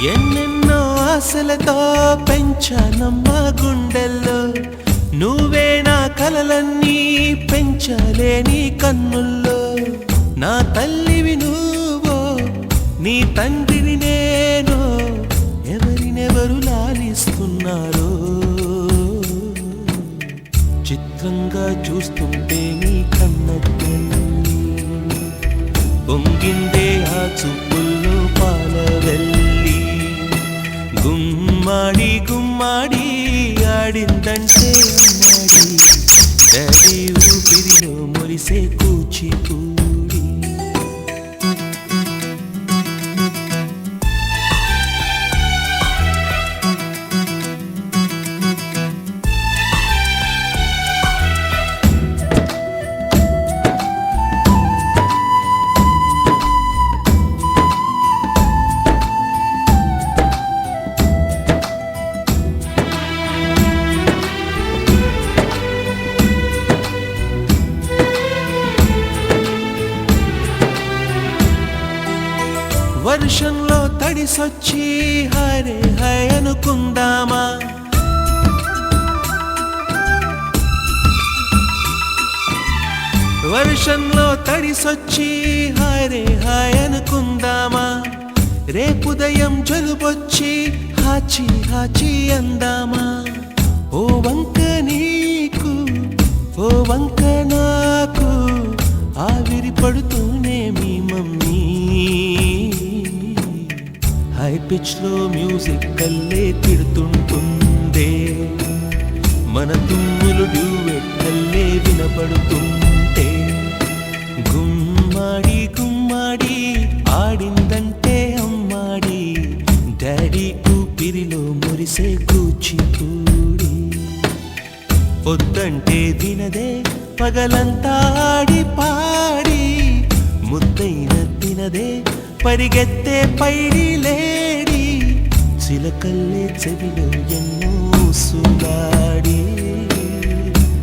ఎన్నెన్నో ఆశలతో పెంచానమ్మ గుండెల్లో, నువ్వే నా కలలన్నీ పెంచలేని కన్నుల్లో. నా తల్లివి నువ్వో, నీ తండ్రిని నేను, ఎవరినెవరు లాలిస్తున్నారో. చిత్రంగా చూస్తుంటే నీ కన్నట్టు పొంగిందే ఆ చూపుల్లో పాలవెల్లి. గుమ్మాడి గుమ్మాడి ఆడిందంటే అమ్మాడి, డాడీ ఊపిరిలో మురిసే కూచిపూడి. వర్షంలో తడిసొచ్చి హరే హై అనుకుందామా, వర్షంలో తడిసొచ్చి హరే హై అనుకుందామా. రేపుదయం జలుబొచ్చి హాచి హాచి అందామా. ఓ వంక నీకు ఓ వంక నాకు, ఆవిరి పడుతూనే మీ మమ్మీ. హై పిచ్ లో మ్యూజిక్ కల్లే తిడుతుంటుందే, మన తుమ్ములు డ్యూయెట్ కల్లే వినపడుతుంటే. గుమ్మాడి గుమ్మాడి ఆడిందంటే అమ్మాడి, డాడీ ఊపిరిలో మురిసే కూచిపూడి. పొద్దంటే తినదే పగలంతా ఆడి పాడి, ముద్దైన తినదే పరిగెత్తే పైడి లేడి. చిలకల్లే చెవిలో ఎన్నో సులాడి,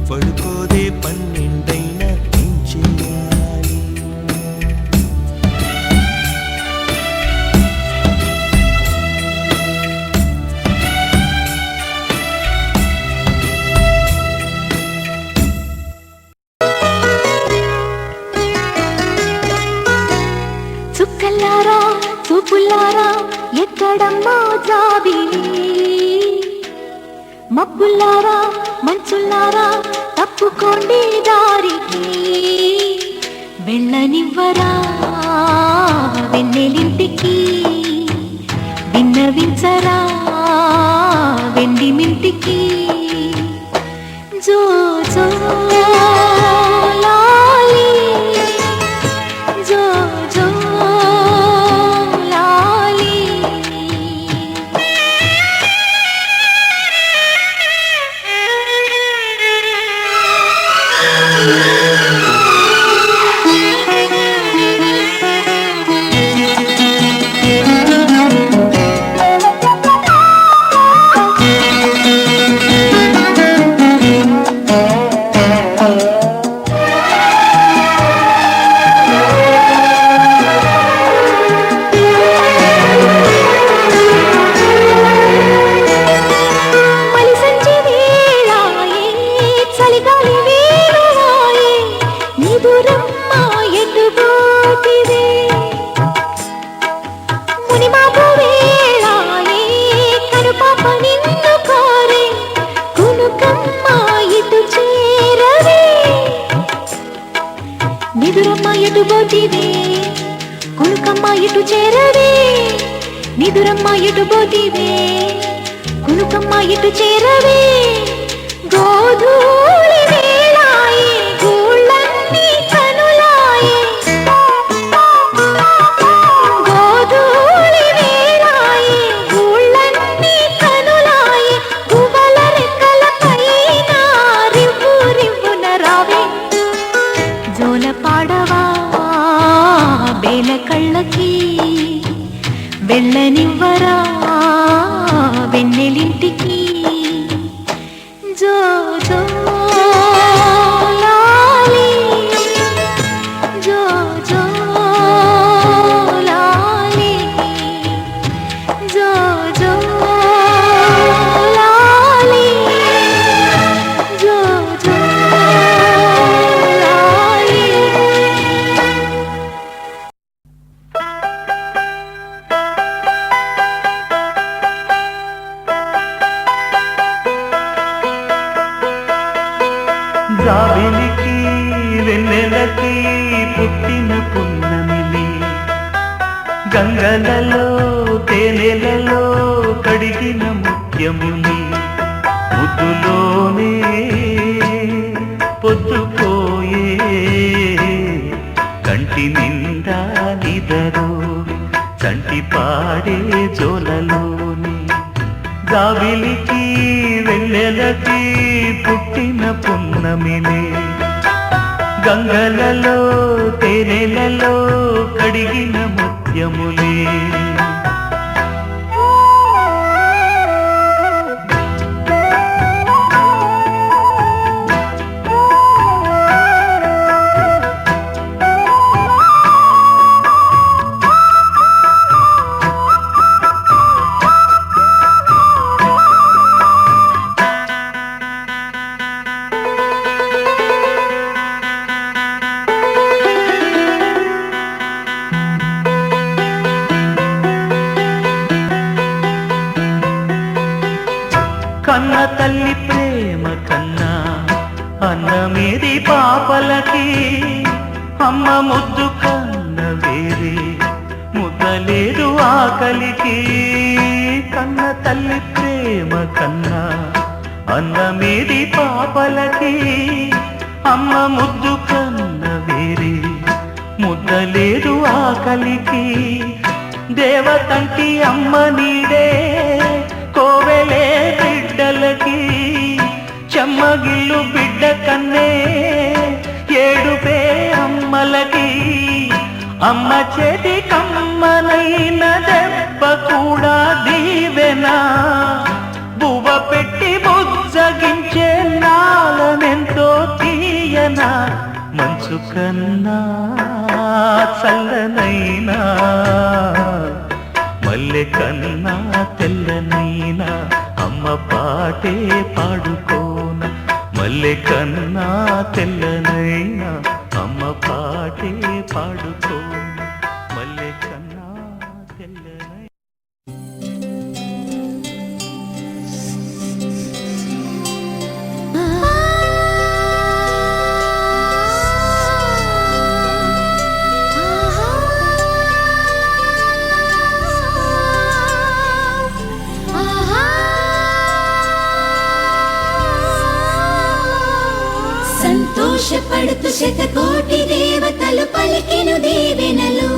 పడుకోదే పన్నెండైనా ఏం చేయాలి. చుక్కల్లారా చూపుల్లారా ఎక్కడమ్మా జాబిలి, మబ్బుల్లారా మంచుల్లారా తప్పుకోండి దారికి. వెళ్ళనివ్వరా వెన్నెలింటికి, విన్నవించరా వెండి మింటికి. జో జో లాలి, జో జో లాలి. నిదురమ్మ ఎటు పోతివే కునుకమ్మ ఎటు చేరవే, నిదురమ్మ ఎటు పోతివే కునుకమ్మ ఎటు చేరవే. గోధూళి వేళాయే గూళ్ళన్నీ కనులాయే, గోధూళి వేళాయే గూళ్ళన్నీ కనులాయే. గువ్వల రెక్కల పైన రివ్వు రివ్వున రావే, జోల పాడవా బేల కళ్ళకి. వెళ్ళనివ్వరా వెన్నెలింటికి. జో జో లాలి, జో జో లాలి, జో గంగలలో తేనెలలో కడిగిన ముత్యముని ముద్దులోనే పొద్దుపోయే కంటి నిండా నిదరు చంటి పాడే జోలలోని గావిలికి వెన్నెలకి పుట్టిన పున్నమినే గంగలలో తేనెలలో కడిగిన ముత్యములే కన్న తల్లి ప్రేమ కన్నా అన్నమేది పాపలకి అమ్మ ముద్దు కన్న వేరే ముద్దలేదు ఆకలికి కన్న తల్లి ప్రేమ కన్నా అన్నమేది పాపలకి అమ్మ ముద్దు కన్న వేరే ముద్దలేదు ఆకలికి దేవతంటి అమ్మ నీడే కోవెలే బిడ్డలకి చెమ్మగిల్లు బిడ్డ కన్నే ఏడుపే అమ్మలకి అమ్మ చేతి కమ్మనైన దెబ్బ కూడా దీవెనా బువ్వ పెట్టి బుజ్జగించే నాలనెంతో తీయనా మంచు కన్నా చల్లనైనా మల్లె కన్నా తెల్లనైనా అమ్మ పాటే పాడుకోన మల్లె కన్నా తెల్లనైనా అమ్మ పాటే పాడుకోన మల్లె కన్నా తెల్లనైనా సంతోషపడుతూ శతకోటి దేవతలు పలికెను దీవెనలు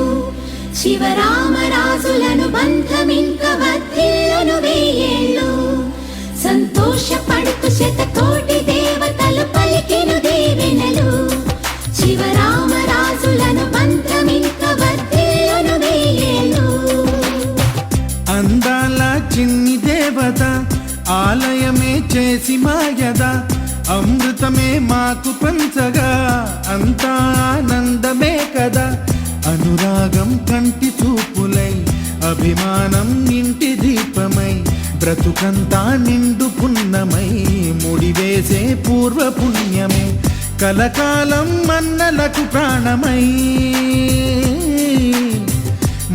శివరామరాజులను బంధమింక వర్ధిల్లును వెయ్యేళ్ళు సంతోషపడుతూ శతకోటి దేవతలు పలికెను దీవెనలు శివరామరాజులను బంధమింక వర్ధిల్లును వెయ్యేళ్ళు అందాల చిన్ని దేవత ఆలయమే చేసి మాయద అమృతమే మాకు పంచగా అంతా ఆనందమే కదా అనురాగం కంటి చూపులై అభిమానం ఇంటి దీపమై బ్రతుకంతా నిండు పున్నమై ముడివేసే పూర్వ పుణ్యమే కలకాలం మన్నలకు ప్రాణమై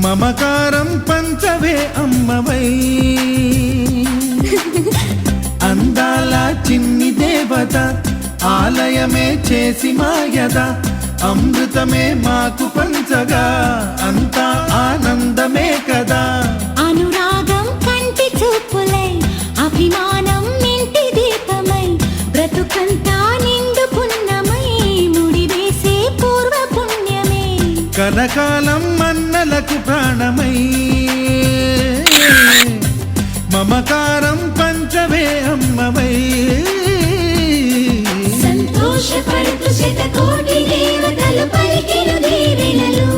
మమకారం పంచవే అమ్మవై అందాల చిన్ని దేవత ఆలయమే చేసి మాయద అమృతమే మాకు పంచగా అంతా ఆనందమే కదా అనురాగం కంటి చూపులై అభిమానం ఇంటి దీపమై బ్రతుకంతా నిండు పున్నమై ముడివేసే పూర్వ పుణ్యమే కలకాలం మన్నలకు ప్రాణమై మమకారం పంచవే అమ్మవై సంతోషపడుతూ శతకోటి దేవతలు పలికెను దీవెనలు